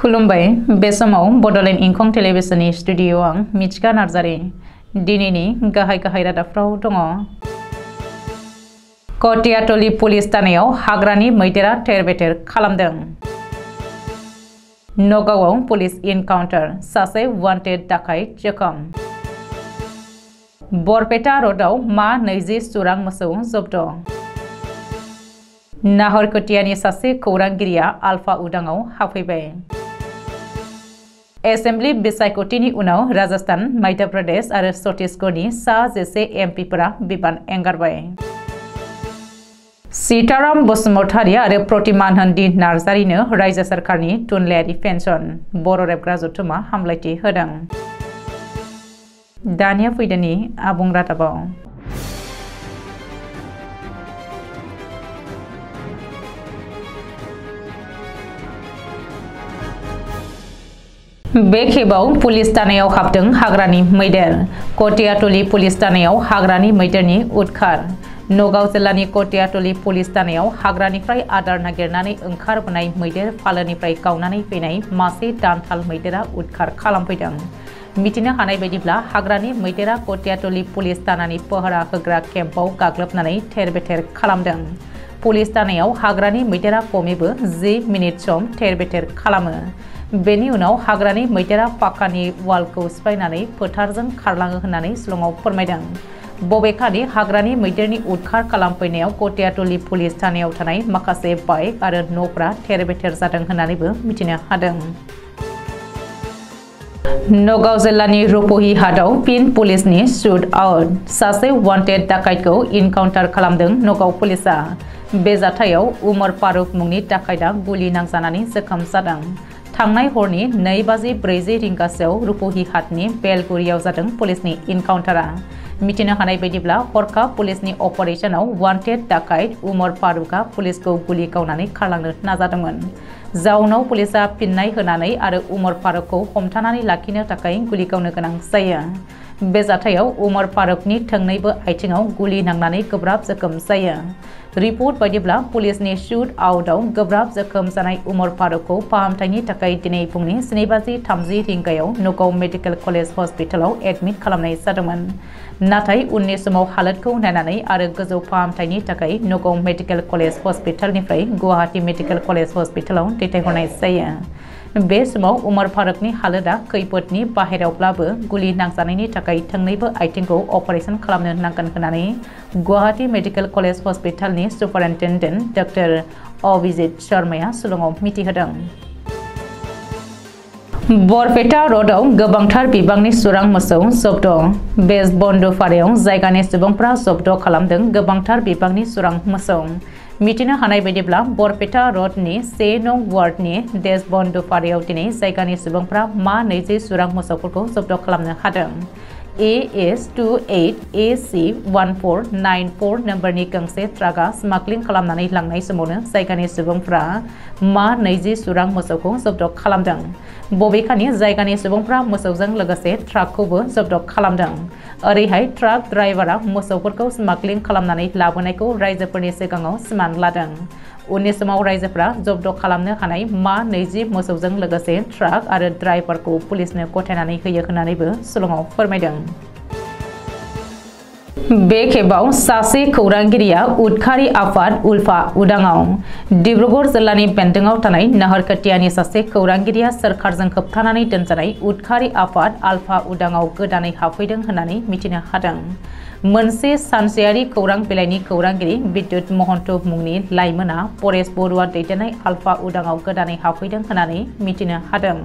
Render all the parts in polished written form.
खुलुमबाय बे समाव बडोलेण्ड इंखं टेलिभिजननि स्टुडिअ आं मिथिका नार्जारी दिनैनि गाहाय रादाबफ्राव दङ। कटियातली पुलिस थानायाव हाग्रानि मैदेरा थेर-बेथेर खालामदों। नगावआव पुलिस इनकाउन्टार सासे वान्टेड डाकाइत जोखोम। बरपेटा र'डआव मा 20 सुरां मोसौ जब्द। नाहरकटियानि सासे खौरांगिरिया आल्फा उदाङाव हाबफैबाय। एसेम्बलि बिसायख'थिनि उनाव राजस्थान, मध्य प्रदेश आरो छत्तीसगढ़नि सा 10 एमपिफोरा बिबान एंगारबाय। सीताराम बसुमतारी आरो प्रतिमा नन्दि नार्जारिनो रायजो सरकारनि थुनलाइयारि पेन्सन बर' रेबग्रा जथुमा हामलायथि होदों। दानिया फैदोनि आबुं रादाबाव। बे खेबाव पुलिस थानायाव हाबदों हाग्रानि मैदेर। कटियातली पुलिस थानायाव हाग्रानि मैदेरनि उदखार। नगाव जिल्लानि कटियातली पुलिस थानायाव हाग्रानिफ्राय आदार नागिरनानै ओंखारबोनाय मैदेर फालोनिफ्राय गावनानै फैनाय मासे दानथाल मैदेरा उदखार खालामफैदों। मिथिनो हानाय बायदिब्ला हाग्रानि मैदेरा कटियातली पुलिस थानानि पहरा होग्रा केम्पआव गाग्लोबनानै थेर-बेथेर खालामदों। पुलिस थानायाव हाग्रानि मैदेरा खमैबो 10 मिनिट सम थेर-बेथेर खालामो। बेनि उनाव हाग्रानि मैदेरा पाक्कानि वालखौ सिफायनानै फोथारजों खारलाङो होननानै शिलंआव फोरमायदों। बबेखानि हाग्रानि मैदेरनि उदखार खालामफैनायाव कटियातली पुलिस थानायाव थानाय माखासे बाइक आरो न'फोरा थेर-बेथेर जादों होननानैबो मिथिनो हादों। नगाव जिल्लानि रुपहि हाटआव फिन पुलिसनि शुट आउट। सासे वान्टेड डाकाइटखौ इनकाउन्टार खालामदों नगाव पुलिसआ। बे जाथायाव उमर फारुक मुंनि डाकाइटआ गुलि नांजानानै जोखोम जादों। थांनाय हरनि 2:40 रिंगासोआव रुपहि हाटनि बेलगुरियाव जादों पुलिसनि इनकाउन्टारा। मिथिनो हानाय बायदिब्ला हरखाब पुलिसनि अपारेशनाव वान्टेड डाकाइट उमर फारुकआ पुलिसखौ गुलि गावनानै खारलांनो नाजादोंमोन। जाउनाव पुलिसआ फिननाय होनानै आरो उमर फारुकखौ हमथानानै लाखिनो थाखाय गुलि गावनो गोनां जायो। बे जाथायाव उमर फारुकनि थोंनैबो आथिङाव गुलि नांनानै गोब्राब जोखोम जायो। रिपर्ट बायदिब्ला पुलिसनि शुट आउटआव गोब्राब जोखोम जानाय उमर फारुकखौ फाहामथायनि थाखाय दिनै फुंनि 7:30 रिंगायाव नगाव मेडिकेल कलेज हस्पिटालाव एडमिट खालामनाय जादोंमोन। नाथाय उननि समाव हालोदखौ नायनानै आरो गोजौ फाहामथायनि थाखाय नगाव मेडिकेल कलेज हस्पिटालनिफ्राय गुवाहाटी मेडिकेल कलेज हस्पिटालाव दैथायहरनाय जायो। बे समाव उमर फारुकनि हालोदा खैफोदनि बाहेरावब्लाबो गुलि नांजानायनि थाखाय थोंनैबो आथिंखौ अपारेशन खालामनो नांगोन होननानै गुवाहाटी मेडिकेल कलेज हस्पिटालनि सुपारिनटेन्डेन्ट डक्टर अभिजित शर्माया शिलंआव मिथिहोदों। बरपेटा र'डआव गोबांथार बिबांनि सुरां मोसौ जब्द। बेज बन्दुफारायाव जायगानि सुबुंफ्रा जब्द खालामदों गोबांथार बिबांनि सुरां मोसौ। मिथिनो हानाय बायदिब्ला बरपेटा र'डनि 1 नं वार्डनि देश बन्दुफारायाव दिनै जायगानि सुबुंफ्रा मा 20 सुरां मोसौफोरखौ जब्द खालामनो हादों। AS28AC1494 नम्बरनि गंसे ट्राकआ स्मागलिं खालामनानै लांनाय समावनो जायगानि सुबुंफ्रा मा 20 सुरां मोसौखौ जब्द खालामदों। बबेखानि जायगानि सुबुंफ्रा मोसौजों लोगोसे ट्राकखौबो जब्द खालामदों। ओरैहाय ट्राक ड्राइभारा मोसौफोरखौ स्मागलिं खालामनानै लाबोनायखौ रायजोफोरनि सिगाङाव सिमान लादों। उननि समाव रायजोफ्रा जब्द खालामनो हानाय मा 20 मोसौजों लोगोसे ट्राक आरो ड्राइभारखौ पुलिसनो गथायनानै होयो होननानैबो शिलंआव फोरमायदों। बे खेबाव सासे खौरांगिरिया उदखारि आफाद उल्फा उदाङाव। डिब्रुगड़ जिल्लानि बेन्दोंआव थानाय नाहरकटियानि सासे खौरांगिरिया सोरखारजों होबथानानै दोनजानाय उदखारि आफाद आल्फा उदाङाव गोदानै हाबफैदों होननानै मिथिनो हादों। मोनसे सानसेयारि खौरां बिलाइनि खौरांगिरि बिद्युत महन्त मुंनि लाइमोना परेश बरुवा दैदेननाय आल्फा उदाङाव गोदानै हाबफैदों होननानै मिथिनो हादों।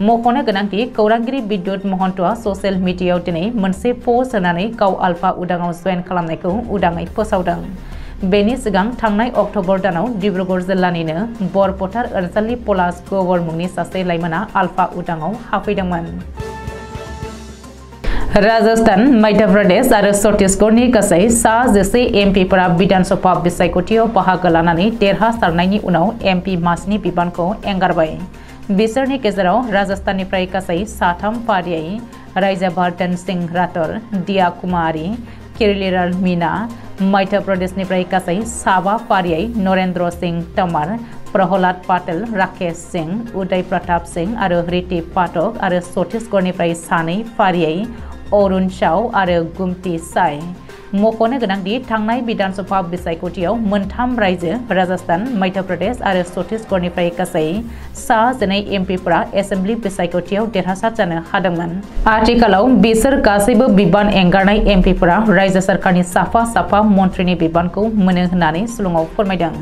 मख'नो गोनांदि खौरांगिरि बिद्युत महन्तआ ससियेल मिडियायाव दिनै मोनसे पस्ट होनानै गाव आल्फा उदाङाव जयेन खालामनायखौ उदाङै फोसावदों। बेनि सिगां थांनाय अक्ट'बर दानाव डिब्रुगड़ जिल्लानिनो बरपथार ओनसोलनि पलाश गौर मुंनि सासे लाइमोना आल्फा उदाङाव हाबफैदोंमोन। राजस्थान, मध्य प्रदेश आरो छत्तीसगढ़नि गासै सा 10 एमपिफोरा विधान सभा बिसायख'थियाव बाहागो लानानै देरहासारनायनि उनाव एमपि मासिनि बिबानखौ एंगारबाय। बिसोरनि गेजेराव राजस्थाननिफ्राय गासै 3 फारियै रायजावर्धन सिंह राठौर, दिया कुमारी, किरलीलाल मीना, मध्य प्रदेशनिफ्राय गासै 7 फारियै नरेंद्र सिंह तोमर, प्रहलाद पाटिल, राकेश सिंह, उदय प्रताप सिंह आरो रिति पाठक आरो छत्तीसगढ़निफ्राय सानै फारियै अरुण साव आरो गुमती साय। मख'नो गोनांदि थांनाय विधानसभा बिसायख'थियाव मोनथाम रायजो राजस्थान, मध्य प्रदेश आरो छत्तीसगढ़निफ्राय गासै 9 एमपिफोरा एसेम्बलि बिसायख'थियाव देरहासार जानो हादोंमोन। आथिखालाव बिसोर गासैबो बिबान एंगारनाय एमपिफोरा रायजो सरकारनि साफा मन्थ्रिनि बिबानखौ मोनो होननानै सुलुङाव फोरमायदों।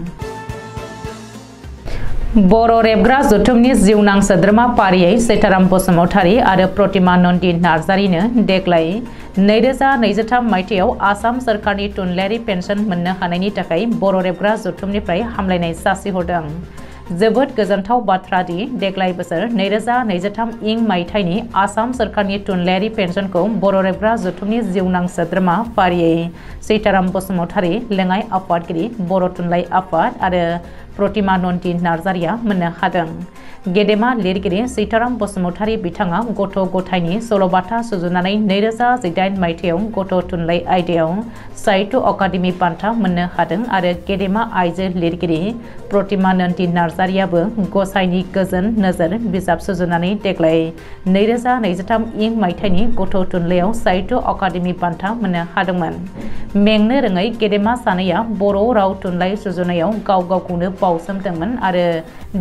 बर' रेबग्रा जथुमनि जिउनां सोद्रोमा फारियै सैताराम बसुमतारी आरो प्रतिमा नन्दि नार्जारिनो देग्लाय 2023 मायथाइयाव आसाम सरकारनि थुनलाइयारि पेन्सन मोननो हानायनि थाखाय बर' रेबग्रा जथुमनिफ्राय हामलायनाय जासिहरदों। जोबोद गोजोनथाव बाथ्रा दि देग्लाय बोसोर 2023 मायथाइनि आसाम सरकारनि थुनलाइयारि पेन्सनखौ बर' रेबग्रा जथुमनि जिउनां सोद्रोमा फारियै सैताराम बसुमतारी, लेङाइ आफादगिरि, बर' थुनलाइ आफाद आरो प्रतिमा नन्दि नार्जारिया मोननो हादों। गेदेमा लिरगिरि सैताराम बसुमतारी बिथाङा गथ' गथायनि सल'बाथा सुजुनानै 2018 मायथाइयाव गथ' थुनलाइ आयदायाव साहित्य अकादेमि बान्था मोननो हादों आरो गेदेमा आइजो लिरगिरि प्रतिमा नन्दि नार्जारियाबो गसाइनि गोजोन नोजोर बिजाब सुजुनानै देग्लाय 2023 मायथाइनि गथ' थुनलाइयाव साहित्य अकादेमि बान्था मोननो हादोंमोन। मेंनो रोङै गेदेमा सानैया बर' राव थुनलाइ सुजुनायाव गाव गावखौनो बावसोमदोंमोन आरो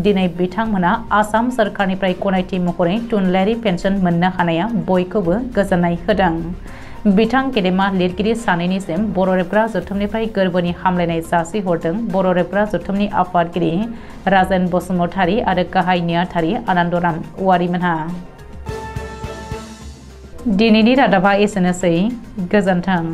दिनै बिथांमोना आसाम सरकारनिफ्राय गनायथि महरै थुनलाइयारि पेन्सन मोननो हानाया बयखौबो गोजोननाय होदों। बिथां गेदेमा लिरगिरि सानैनिसिम बर' रेबग्रा जथुमनिफ्राय गोरबोनि हामलायनाय जासिहरदों बर' रेबग्रा जथुमनि आफादगिरि राजेन बसुमतारी आरो गाहाय नेहाथारि आनन्दराम औवारिमोनहा। दिनैनि रादाबा एसेनोसै, गोजोन्थों।